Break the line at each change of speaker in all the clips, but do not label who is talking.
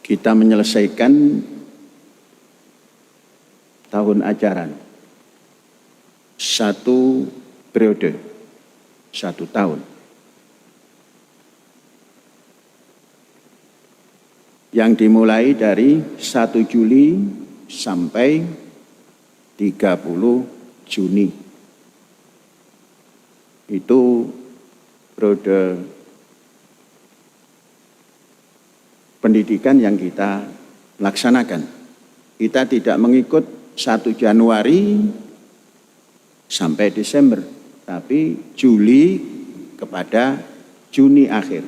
kita menyelesaikan tahun ajaran, satu periode, 1 tahun. Yang dimulai dari 1 Juli sampai 30 Juni. Itu periode pendidikan yang kita laksanakan. Kita tidak mengikut 1 Januari sampai Desember, tapi Juli kepada Juni akhir.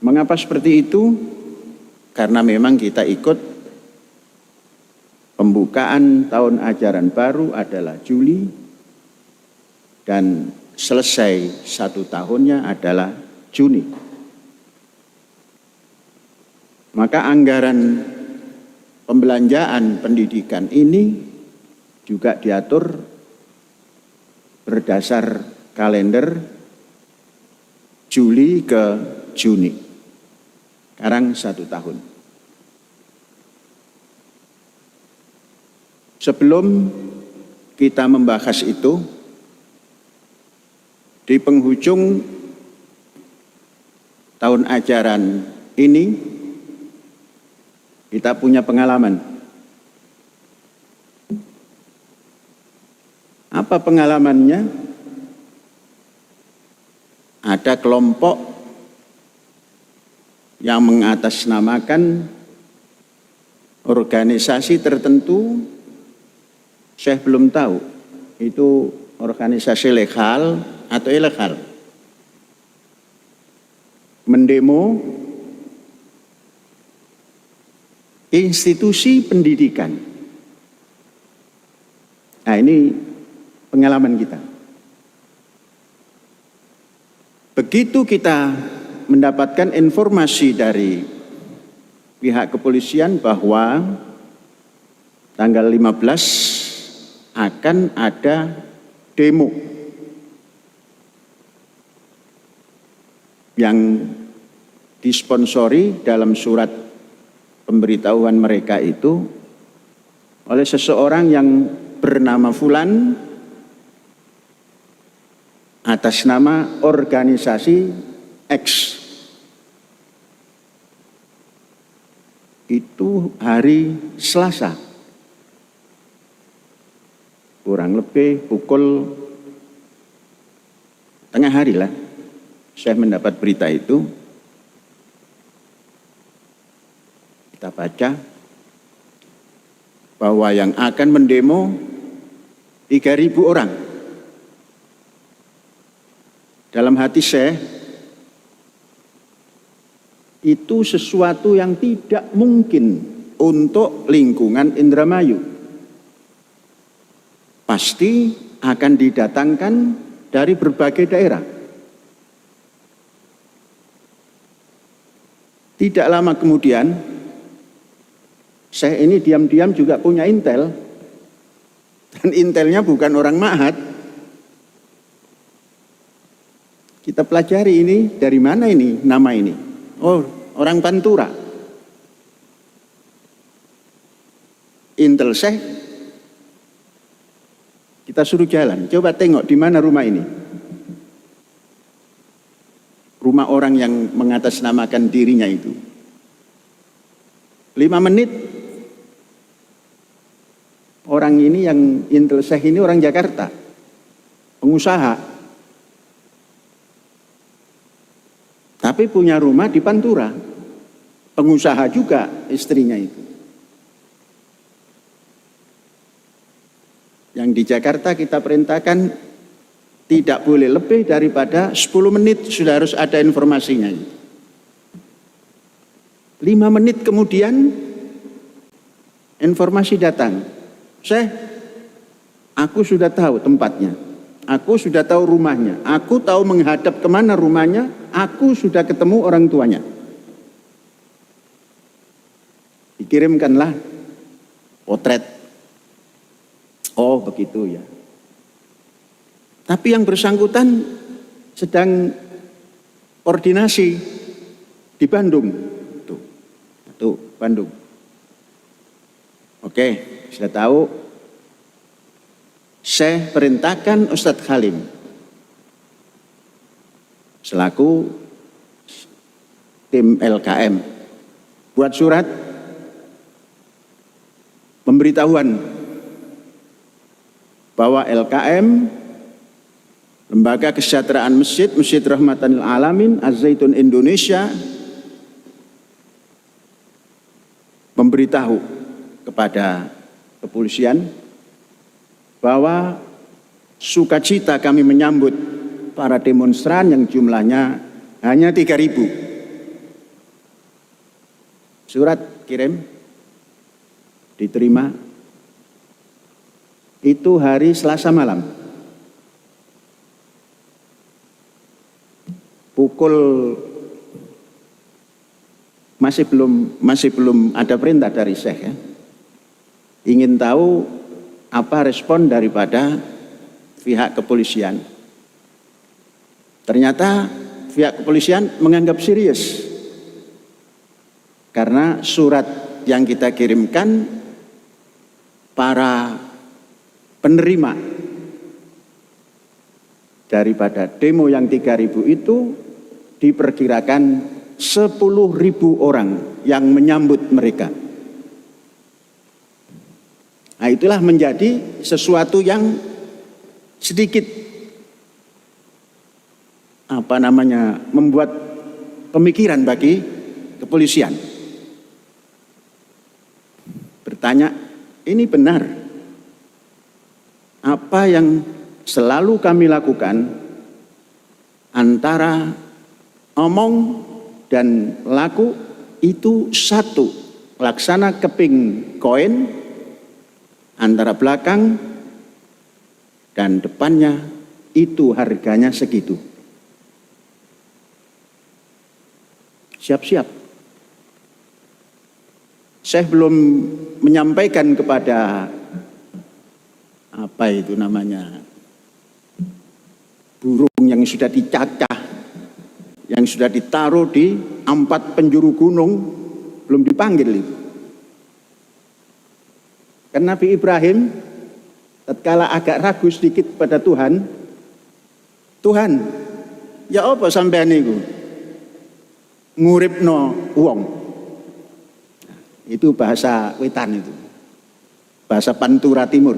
Mengapa seperti itu? Karena memang kita ikut pembukaan tahun ajaran baru adalah Juli dan selesai 1 tahunnya adalah Juni. Maka anggaran pembelanjaan pendidikan ini juga diatur berdasar kalender Juli ke Juni. Sekarang 1 tahun. Sebelum kita membahas itu, di penghujung tahun ajaran ini, kita punya pengalaman. Apa pengalamannya? Ada kelompok yang mengatasnamakan organisasi tertentu, saya belum tahu itu organisasi legal atau ilegal, mendemo institusi pendidikan. Nah, ini pengalaman kita. Begitu kita mendapatkan informasi dari pihak kepolisian bahwa tanggal 15 akan ada demo yang disponsori dalam surat pemberitahuan mereka itu oleh seseorang yang bernama Fulan atas nama organisasi X. Itu hari Selasa, kurang lebih pukul tengah hari lah, saya mendapat berita itu. Kita baca bahwa yang akan mendemo 3.000 orang. Dalam hati saya, itu sesuatu yang tidak mungkin untuk lingkungan Indramayu. Pasti akan didatangkan dari berbagai daerah. Tidak lama kemudian, saya ini diam-diam juga punya intel, dan intelnya bukan orang Ma'had. Kita pelajari ini, dari mana ini nama ini? Oh, orang Pantura. Intel saya, kita suruh jalan, coba tengok di mana rumah ini. Rumah orang yang mengatasnamakan dirinya itu. 5 menit, orang ini yang Intel Syekh ini orang Jakarta, pengusaha, tapi punya rumah di Pantura, pengusaha juga istrinya itu. Yang di Jakarta kita perintahkan tidak boleh lebih daripada 10 menit sudah harus ada informasinya. 5 menit kemudian informasi datang. Aku sudah tahu tempatnya, aku sudah tahu rumahnya, aku tahu menghadap kemana rumahnya, aku sudah ketemu orang tuanya. Dikirimkanlah potret. Oh begitu ya. Tapi yang bersangkutan sedang koordinasi di Bandung. 1 Bandung. Oke, sudah tahu. Saya perintahkan Ustadz Halim selaku tim LKM buat surat pemberitahuan bahwa LKM, Lembaga Kesejahteraan Masjid Rahmatan lil Alamin Az-Zaitun Indonesia, memberitahu kepada kepolisian bahwa sukacita kami menyambut para demonstran yang jumlahnya hanya 3.000. Surat kirim, diterima, itu hari Selasa malam. Pukul masih belum ada perintah dari Syekh ya. Ingin tahu apa respon daripada pihak kepolisian. Ternyata pihak kepolisian menganggap serius. Karena surat yang kita kirimkan, para penerima daripada demo yang 3.000 itu diperkirakan 10.000 orang yang menyambut mereka. Nah, itulah menjadi sesuatu yang sedikit membuat pemikiran bagi kepolisian. Bertanya, ini benar apa yang selalu kami lakukan antara omong dan laku itu satu, laksana keping koin, antara belakang dan depannya itu harganya segitu. Siap-siap. Saya belum menyampaikan kepada burung yang sudah dicacah, yang sudah ditaruh di 4 penjuru gunung, belum dipanggil itu. Karena Nabi Ibrahim tatkala agak ragu sedikit pada Tuhan, ya apa sampean niku nguripno wong. Itu bahasa Wetan itu. Bahasa Pantura Timur.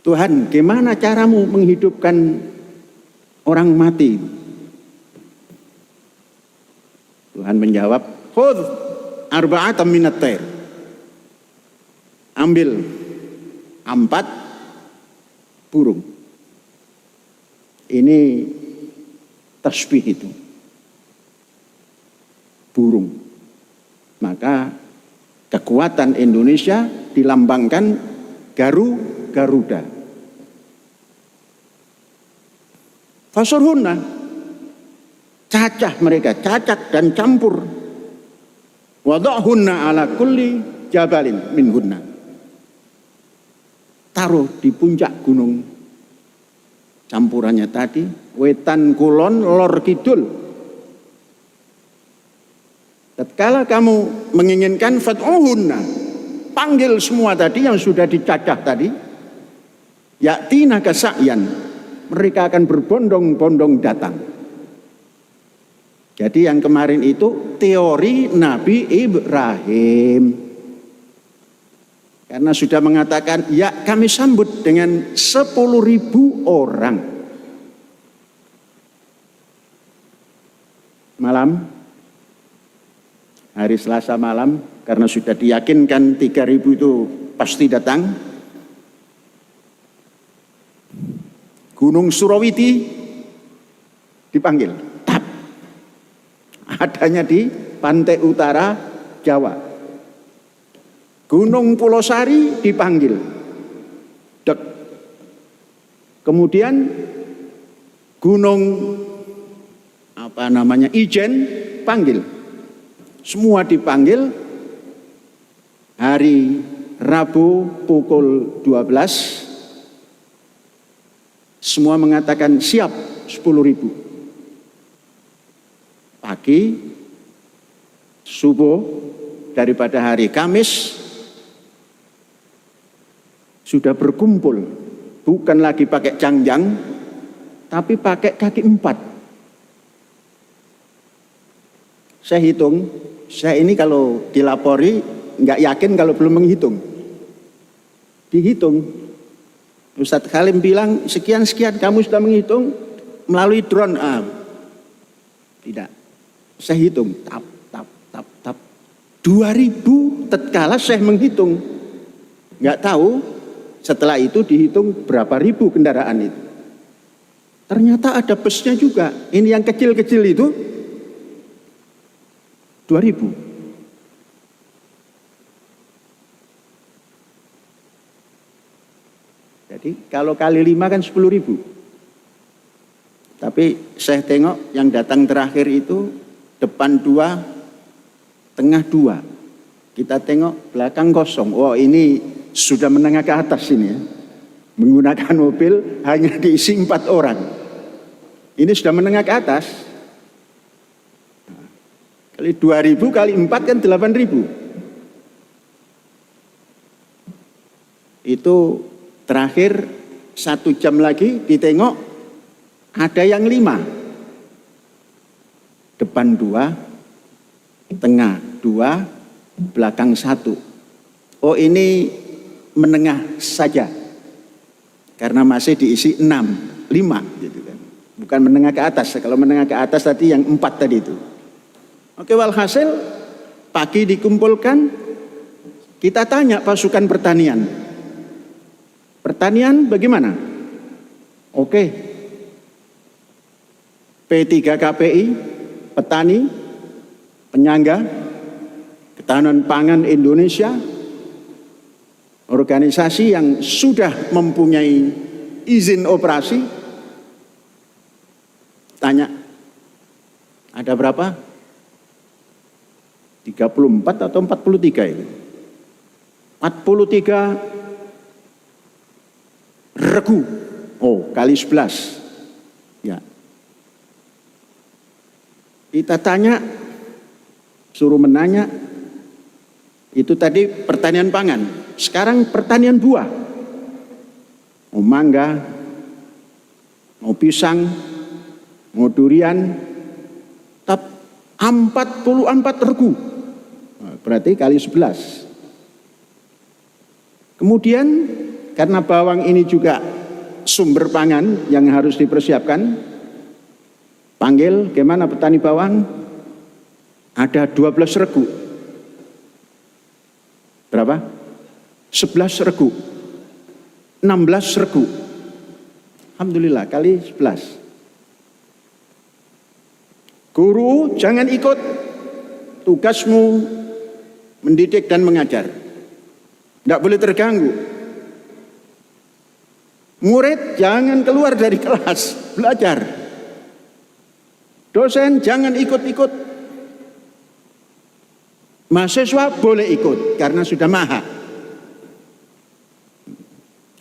Tuhan, gimana caramu menghidupkan orang mati? Tuhan menjawab, khudh arba'atan minat tair. Ambil 4 burung. Ini tasbih itu. Burung. Maka kekuatan Indonesia dilambangkan Garuda. Fasurhunna, cacah mereka, cacak dan campur. Wada'hunna ala kulli jabalin minhunna. Taruh di puncak gunung. Campurannya tadi, wetan kulon lor kidul. Tatkala kamu menginginkan fat'uhunna, panggil semua tadi yang sudah dicacah tadi, ya'tina kasa'yan, mereka akan berbondong-bondong datang. Jadi yang kemarin itu teori Nabi Ibrahim. Karena sudah mengatakan, ya kami sambut dengan 10.000 orang. Malam, hari Selasa malam, karena sudah diyakinkan 3.000 itu pasti datang. Gunung Surawiti dipanggil. Tap. Adanya di pantai utara Jawa. Gunung Pulau Sari dipanggil. Dek. Kemudian Gunung Ijen panggil. Semua dipanggil hari Rabu pukul 12. Semua mengatakan siap 10.000. Pagi, subuh, daripada hari Kamis sudah berkumpul, bukan lagi pakai cangjang, tapi pakai kaki 4. Saya hitung, saya ini kalau dilapori nggak yakin kalau belum menghitung. Dihitung, Ustadz Halim bilang sekian-sekian, kamu sudah menghitung melalui drone? Tidak, saya hitung, tap, 2000 tatkala saya menghitung, nggak tahu. Setelah itu dihitung berapa ribu kendaraan itu. Ternyata ada busnya juga. Ini yang kecil-kecil itu 2000. Jadi kalau kali 5 kan 10.000. Tapi saya tengok yang datang terakhir itu depan 2, tengah 2. Kita tengok belakang kosong. Oh, ini sudah menengah ke atas ini ya. Menggunakan mobil hanya diisi 4 orang. Ini sudah menengah ke atas. Kali 2000 kali 4 kan 8000. Itu terakhir 1 jam lagi ditengok ada yang 5. Depan 2, tengah 2, belakang 1. Oh, ini menengah saja, karena masih diisi 6, 5 gitu kan. Bukan menengah ke atas. Kalau menengah ke atas tadi yang 4 tadi itu. Oke, walhasil pagi dikumpulkan, kita tanya pasukan pertanian. Pertanian bagaimana? Oke. P3KPI, petani, penyangga, Ketahanan Pangan Indonesia, organisasi yang sudah mempunyai izin operasi. Tanya, ada berapa? 34 atau 43 itu? 43 regu. Oh, kali 11. Ya. Kita tanya, suruh menanya. Itu tadi pertanian pangan. Sekarang pertanian buah. Mau mangga, mau pisang, mau durian, 44 regu. Berarti kali 11. Kemudian karena bawang ini juga sumber pangan yang harus dipersiapkan, panggil gimana petani bawang? Ada 12 regu. Berapa? 11 regu. 16 regu. Alhamdulillah kali 11. Guru jangan ikut, tugasmu mendidik dan mengajar. Tidak boleh terganggu. Murid jangan keluar dari kelas, belajar. Dosen jangan ikut-ikut. Mahasiswa boleh ikut karena sudah maha.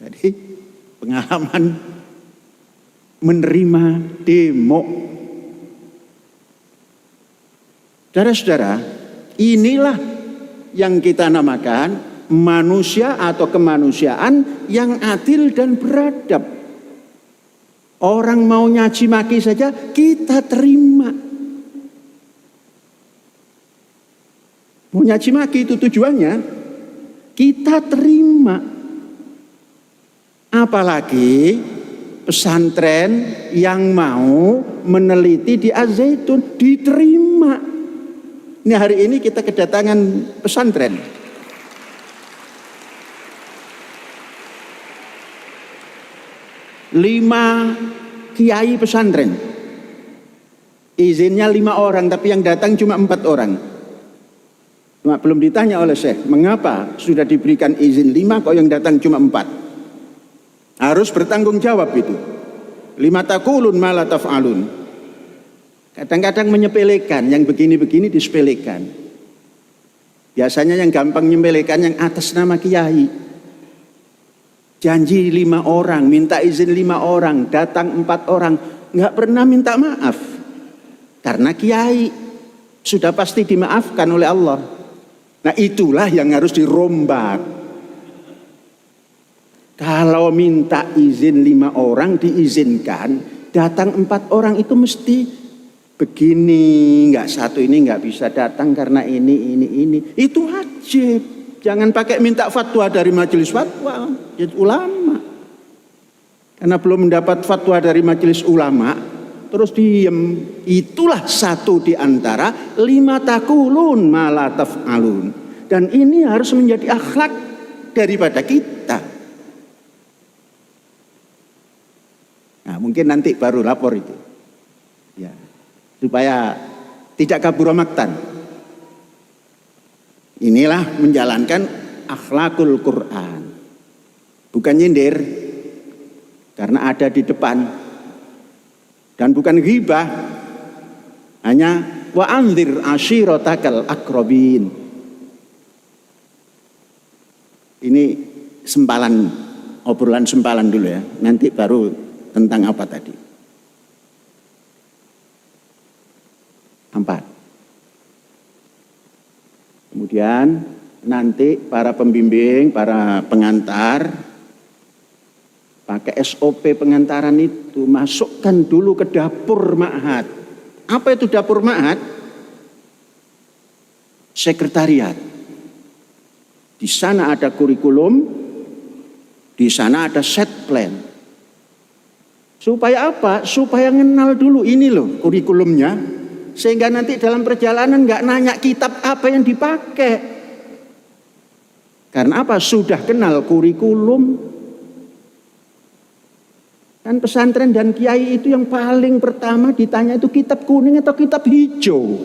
Jadi pengalaman menerima demo. Saudara-saudara, inilah yang kita namakan manusia atau kemanusiaan yang adil dan beradab. Orang mau nyaci maki saja kita terima. Mau nyaci maki itu tujuannya kita terima. Apalagi pesantren yang mau meneliti di Az-Zaitun diterima. Ini hari ini kita kedatangan pesantren. Lima kiai pesantren. Izinnya 5 orang, tapi yang datang cuma 4 orang. Cuma belum ditanya oleh Syekh, mengapa sudah diberikan izin 5 kok yang datang cuma 4? Harus bertanggung jawab itu. 5 taqulun ma la taf'alun. Kadang-kadang menyepelekan, yang begini-begini disepelekan. Biasanya yang gampang menyepelekan yang atas nama kiai. Janji 5 orang, minta izin 5 orang, datang 4 orang, nggak pernah minta maaf. Karena kiai sudah pasti dimaafkan oleh Allah. Nah itulah yang harus dirombak. Kalau minta izin 5 orang diizinkan, datang 4 orang itu mesti begini, nggak satu ini nggak bisa datang karena ini. Itu wajib. Jangan pakai minta fatwa dari majelis fatwa, jadi ulama. Karena belum mendapat fatwa dari majelis ulama, terus diem. Itulah satu di antara 5 takulun malah taf'alun. Dan ini harus menjadi akhlak daripada kita. Nah, mungkin nanti baru lapor itu. Ya. Supaya tidak kabur maktan. Inilah menjalankan akhlakul Quran. Bukan nyindir. Karena ada di depan. Dan bukan ghibah. Hanya wa anzir ashiratakal akrabin. Ini sempalan, obrolan sempalan dulu ya. Nanti baru tentang apa tadi. 4. Kemudian nanti para pembimbing, para pengantar pakai SOP pengantaran itu, masukkan dulu ke dapur ma'had. Apa itu dapur ma'had? Sekretariat. Di sana ada kurikulum, di sana ada set plan. Supaya apa? Supaya kenal dulu ini loh kurikulumnya. Sehingga nanti dalam perjalanan nggak nanya kitab apa yang dipakai. Karena apa? Sudah kenal kurikulum. Kan pesantren dan kiai itu yang paling pertama ditanya itu kitab kuning atau kitab hijau.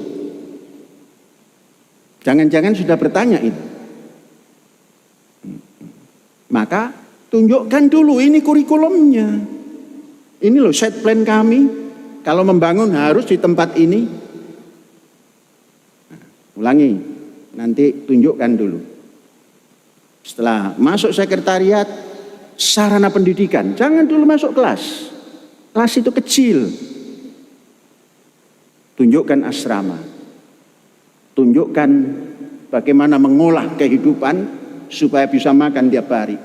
Jangan-jangan sudah bertanya itu. Maka tunjukkan dulu ini kurikulumnya. Ini loh set plan kami. Kalau membangun harus di tempat ini. Ulangi, nanti tunjukkan dulu. Setelah masuk sekretariat, sarana pendidikan. Jangan dulu masuk kelas. Kelas itu kecil. Tunjukkan asrama. Tunjukkan bagaimana mengolah kehidupan supaya bisa makan tiap hari.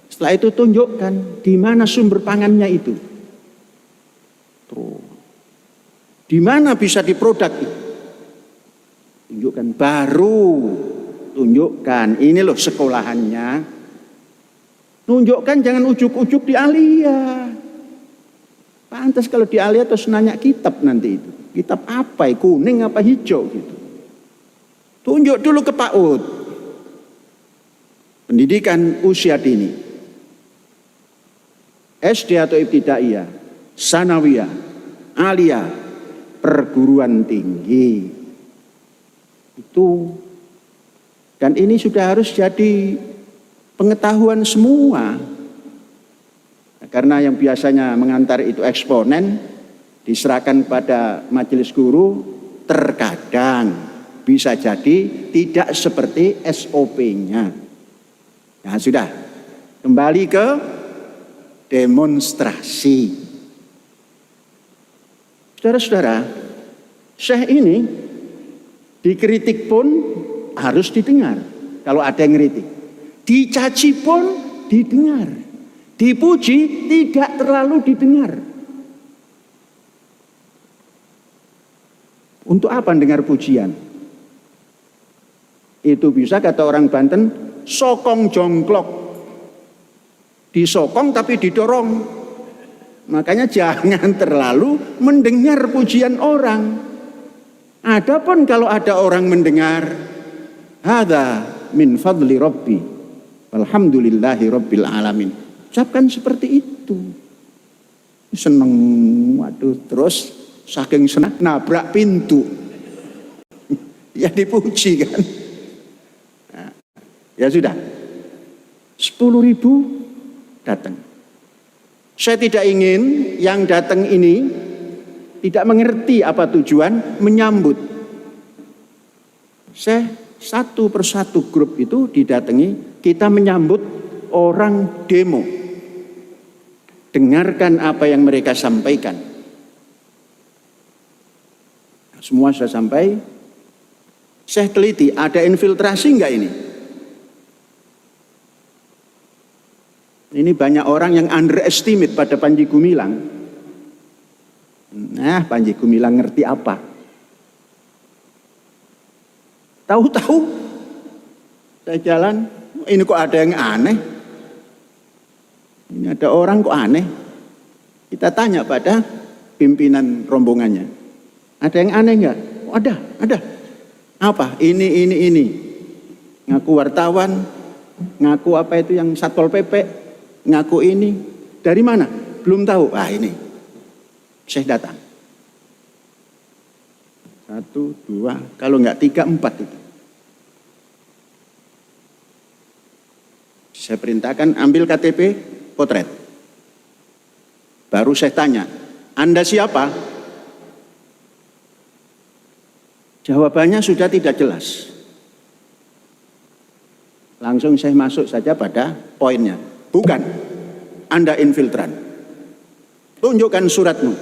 Setelah itu tunjukkan di mana sumber pangannya itu. Di mana bisa diproduk itu. Tunjukkan, baru tunjukkan ini loh sekolahannya. Tunjukkan, jangan ujuk-ujuk di Alia. Pantas kalau di Alia terus nanya kitab nanti itu. Kitab apa? Kuning apa hijau gitu. Tunjuk dulu ke PAUD. Pendidikan usia dini. SD atau ibtidaiyah, sanawiyah, aliyah, perguruan tinggi. Itu. Dan ini sudah harus jadi pengetahuan semua. Karena yang biasanya mengantar itu eksponen, diserahkan pada majelis guru, terkadang bisa jadi tidak seperti SOP-nya. Nah sudah, kembali ke demonstrasi. Saudara-saudara, Syekh ini dikritik pun harus didengar. Kalau ada yang kritik, dicaci pun didengar, dipuji tidak terlalu didengar. Untuk apa dengar pujian? Itu bisa kata orang Banten, sokong jongklok. Disokong tapi didorong. Makanya jangan terlalu mendengar pujian orang. Adapun kalau ada orang mendengar, hadza min fadli rabbi, alhamdulillahi rabbil alamin. Ucapkan seperti itu. Seneng, waduh, terus saking senang nabrak pintu. Ya dipuji kan. Nah, ya sudah. 10.000 datang. Saya tidak ingin yang datang ini tidak mengerti apa tujuan menyambut. Saya satu persatu grup itu didatangi, kita menyambut orang demo. Dengarkan apa yang mereka sampaikan. Semua sudah sampai. Saya teliti, ada infiltrasi enggak ini? Ini banyak orang yang underestimate pada Panji Gumilang. Nah, Panji Gumilang ngerti apa? Tahu-tahu saya jalan, ini kok ada yang aneh. Ini ada orang kok aneh. Kita tanya pada pimpinan rombongannya. Ada yang aneh enggak? Oh, ada. Apa? Ini. Ngaku wartawan, ngaku apa itu yang Satpol PP, ngaku ini. Dari mana? Belum tahu. Ini. Saya datang. 1, 2, kalau enggak 3, 4 itu. Saya perintahkan ambil KTP, potret. Baru saya tanya, Anda siapa? Jawabannya sudah tidak jelas. Langsung saya masuk saja pada poinnya. Bukan, Anda infiltran. Tunjukkan suratmu.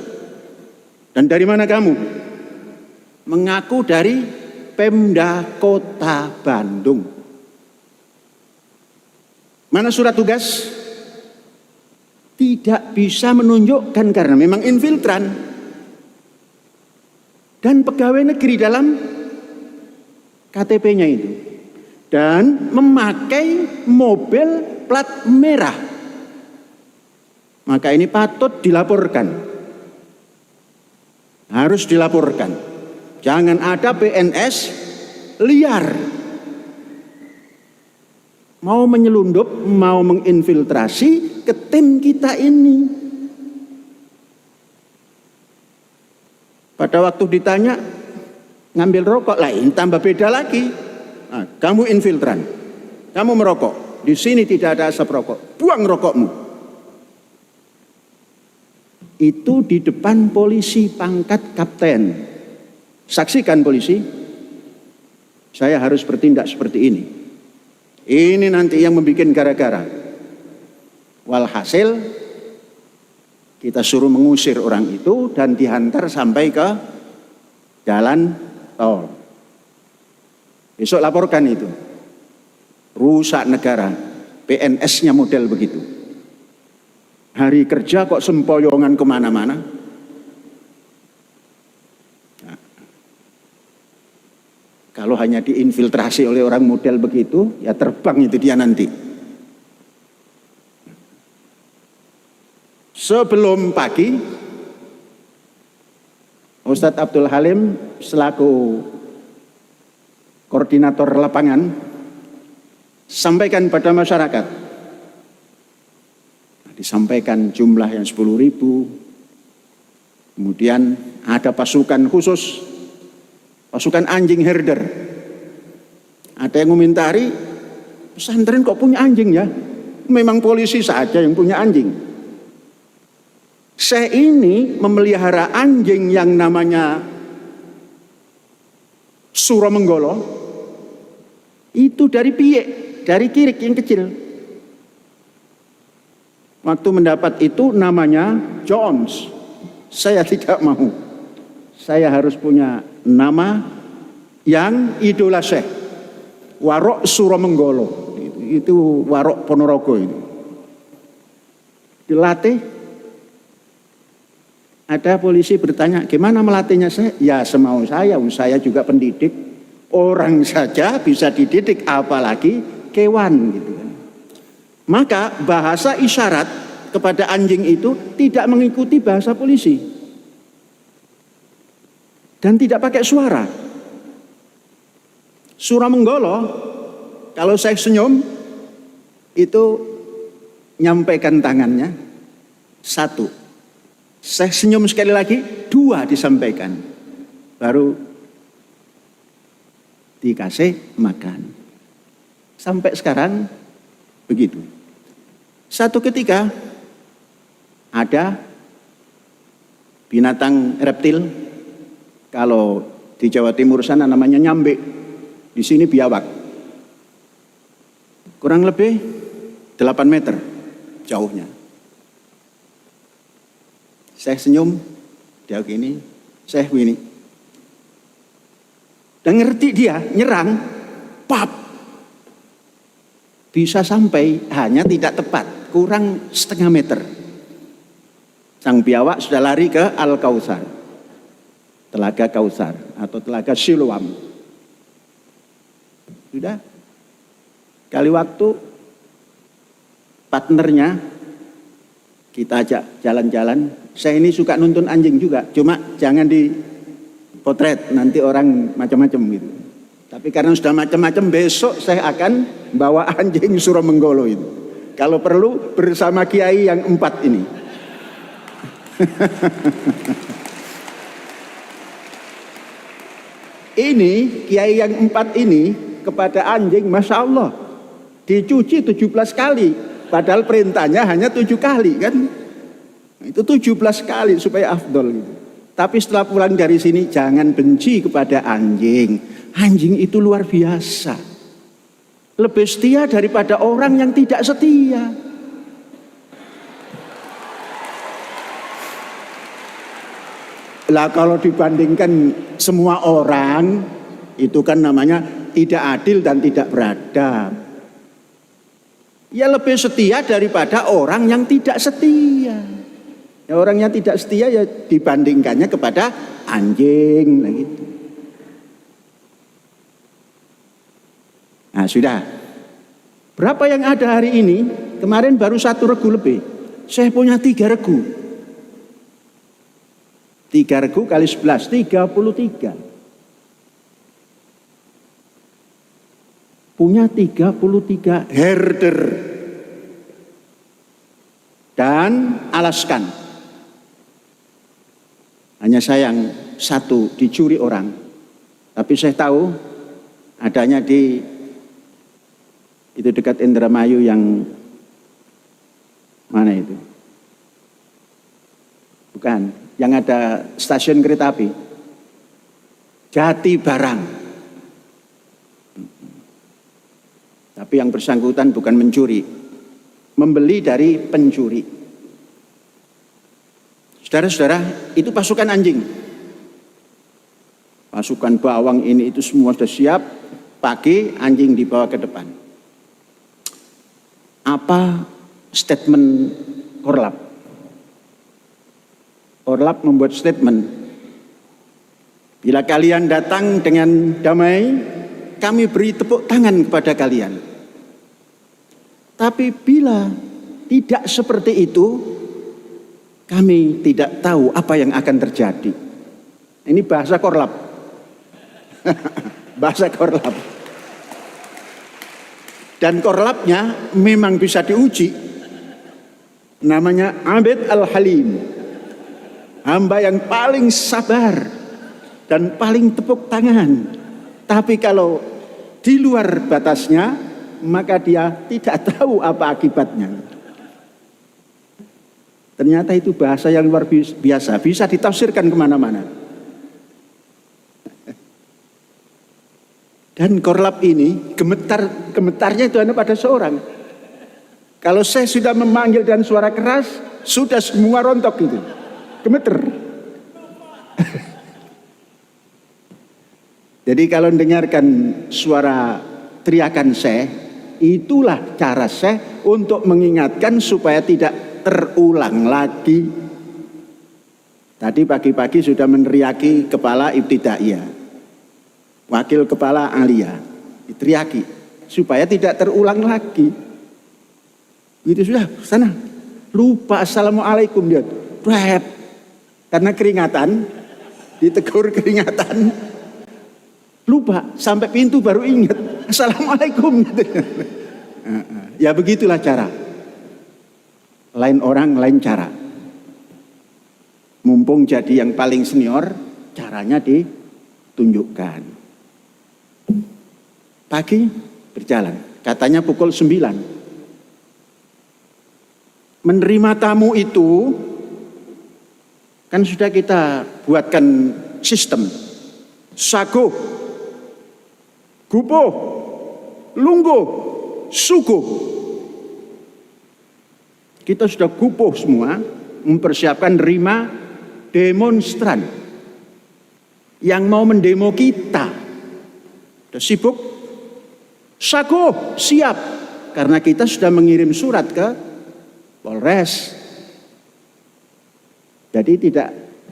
Dan dari mana kamu? Mengaku dari Pemda Kota Bandung. Mana surat tugas? Tidak bisa menunjukkan karena memang infiltran. Dan pegawai negeri dalam KTP-nya itu. Dan memakai mobil plat merah. Maka ini patut dilaporkan. Harus dilaporkan. Jangan ada PNS liar. Mau menyelundup, mau menginfiltrasi ke tim kita ini. Pada waktu ditanya, ngambil rokok lain, tambah beda lagi. Nah, kamu infiltran, kamu merokok. Di sini tidak ada asap rokok. Buang rokokmu. Itu di depan polisi pangkat kapten. Saksikan polisi. Saya harus bertindak seperti ini. Ini nanti yang membuat gara-gara. Walhasil kita suruh mengusir orang itu dan dihantar sampai ke jalan tol. Besok laporkan itu. Rusak negara. PNS-nya model begitu. Hari kerja kok sempoyongan kemana-mana. Nah, kalau hanya diinfiltrasi oleh orang model begitu, ya terbang itu dia nanti. Sebelum pagi, Ustadz Abdul Halim selaku koordinator lapangan sampaikan pada masyarakat. Disampaikan jumlah yang 10.000. Kemudian ada pasukan khusus, pasukan anjing herder. Ada yang komentari, pesantren kok punya anjing ya? Memang polisi saja yang punya anjing. Saya ini memelihara anjing yang namanya Suromenggolo. Itu dari piye, dari kirik yang kecil. Waktu mendapat itu namanya Jones. Saya tidak mau. Saya harus punya nama yang idola Syekh. Warok Suromenggolo. Itu Warok Ponorogo itu. Dilatih. Ada polisi bertanya, gimana melatihnya saya? Ya semau saya juga pendidik. Orang saja bisa dididik, apalagi kewan gitu kan. Maka bahasa isyarat kepada anjing itu tidak mengikuti bahasa polisi. Dan tidak pakai suara. Suromenggolo, kalau saya senyum, itu nyampaikan tangannya, 1. Saya senyum sekali lagi, 2 disampaikan. Baru dikasih makan. Sampai sekarang begitu. Satu ketika ada binatang reptil, kalau di Jawa Timur sana namanya nyambe, di sini biawak. Kurang lebih 8 meter jauhnya. Saya senyum, dia gini, saya begini. Dan ngerti dia, nyerang, pap. Bisa sampai, hanya tidak tepat, kurang setengah meter. Sang biawak sudah lari ke Al-Kautsar, Telaga Kautsar atau Telaga Siloam. Sudah, kali waktu partnernya kita ajak jalan-jalan. Saya ini suka nuntun anjing juga, cuma jangan dipotret, nanti orang macam-macam gitu. Tapi karena sudah macam-macam, besok saya akan bawa anjing Suromenggolo itu. Kalau perlu bersama kiai yang 4 ini. Ini kiai yang 4 ini kepada anjing, Masya Allah, dicuci 17 kali. Padahal perintahnya hanya 7 kali kan. Itu 17 kali supaya afdol gitu. Tapi setelah pulang dari sini, jangan benci kepada anjing. Anjing itu luar biasa. Lebih setia daripada orang yang tidak setia. Lah kalau dibandingkan semua orang, itu kan namanya tidak adil dan tidak beradab. Ya lebih setia daripada orang yang tidak setia. Ya, orang yang tidak setia ya dibandingkannya kepada anjing lah gitu. Nah sudah. Berapa yang ada hari ini? Kemarin baru 1 regu lebih. Saya punya 3 regu. 3 regu kali 11, 33. Punya 33 herder. Dan alaskan. Hanya sayang 1 dicuri orang. Tapi saya tahu adanya di itu dekat Indramayu yang mana itu? Bukan, yang ada stasiun kereta api. Jati Barang. Tapi yang bersangkutan bukan mencuri, membeli dari pencuri. Saudara-saudara, itu pasukan anjing. Pasukan bawang ini itu semua sudah siap, pagi anjing dibawa ke depan. Apa statement Korlap? Korlap membuat statement, bila kalian datang dengan damai, kami beri tepuk tangan kepada kalian. Tapi bila tidak seperti itu, kami tidak tahu apa yang akan terjadi. Ini bahasa Korlap. Bahasa Korlap. Dan Korlapnya memang bisa diuji. Namanya Abid Al-Halim. Hamba yang paling sabar dan paling tepuk tangan. Tapi kalau di luar batasnya, maka dia tidak tahu apa akibatnya. Ternyata itu bahasa yang luar biasa, bisa ditafsirkan kemana-mana. Dan Korlap ini gemetarnya itu hanya pada seorang. Kalau saya sudah memanggil dan suara keras, sudah semua rontok gitu, gemeter. Jadi kalau mendengarkan suara teriakan saya, itulah cara saya untuk mengingatkan supaya tidak terulang lagi. Tadi pagi-pagi sudah meneriaki kepala ibtidaiyah, wakil kepala aliyah, diteriaki supaya tidak terulang lagi. Itu sudah sana, lupa assalamualaikum dia, Brep. Karena keringatan, ditegur keringatan, lupa sampai pintu baru ingat assalamualaikum. Ya begitulah cara. Lain orang, lain cara. Mumpung jadi yang paling senior, caranya ditunjukkan. Pagi berjalan, katanya pukul 9. Menerima tamu itu kan sudah kita buatkan sistem. Sago, gupo, lunggo, sugo. Kita sudah gupo semua, mempersiapkan terima demonstran yang mau mendemo kita. Sudah sibuk? Sago, siap. Karena kita sudah mengirim surat ke Polres. Jadi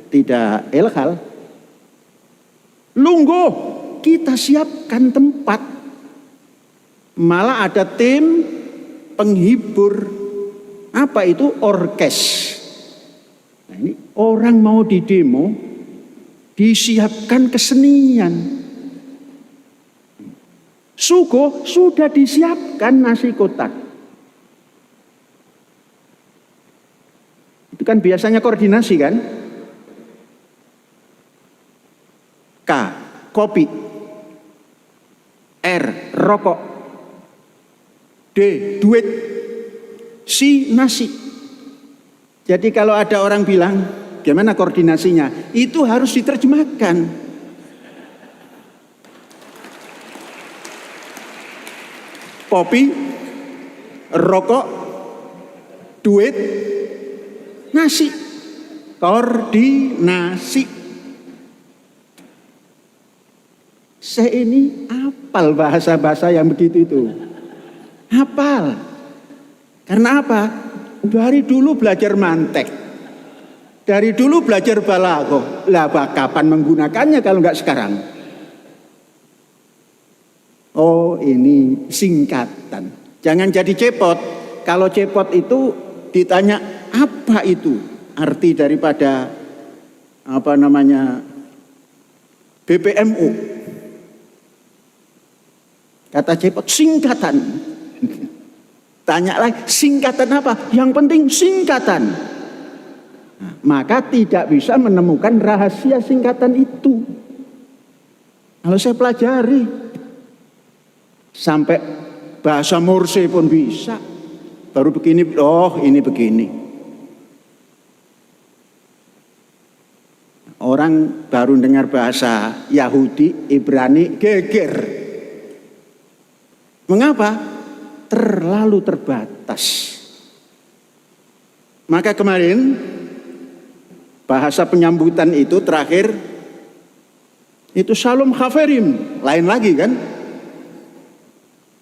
tidak ilhal. Lungguh, kita siapkan tempat. Malah ada tim penghibur. Apa itu? Orkes. Nah, ini orang mau di demo, disiapkan kesenian. Sugo sudah disiapkan nasi kotak. Itu kan biasanya koordinasi kan? K, kopi. R, rokok. D, duit. C, nasi. Jadi kalau ada orang bilang, gimana koordinasinya? Itu harus diterjemahkan. Kopi, rokok, duit, nasi. Koordinasi. Saya ini hafal bahasa-bahasa yang begitu itu. Hafal. Karena apa? Dari dulu belajar mantek. Dari dulu belajar balaghah. Lah kapan menggunakannya kalau nggak sekarang? Oh, ini singkatan. Jangan jadi cepot. Kalau cepot itu ditanya apa itu arti daripada BPMU. Kata cepot singkatan. Tanya lagi singkatan apa? Yang penting singkatan. Nah, maka tidak bisa menemukan rahasia singkatan itu. Kalau saya pelajari sampai bahasa Morse pun bisa. Baru begini, oh ini begini. Orang baru dengar bahasa Yahudi, Ibrani, geger. Mengapa? Terlalu terbatas. Maka kemarin bahasa penyambutan itu terakhir itu Shalom Chaverim, lain lagi kan?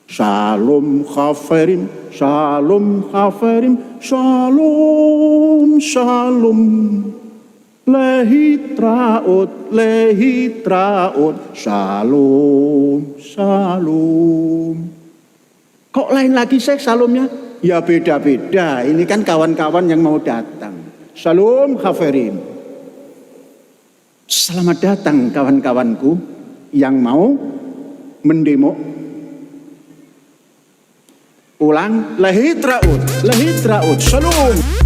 Shalom Chaverim, Shalom Chaverim, Shalom, Shalom. Lehitraot, lehitraot, Shalom, Shalom. Kok lain lagi sih salomnya? Ya beda-beda. Ini kan kawan-kawan yang mau datang. Shalom Chaverim. Selamat datang kawan-kawanku yang mau mendemo. Ulang, lehitraut, lehitraut, shalom.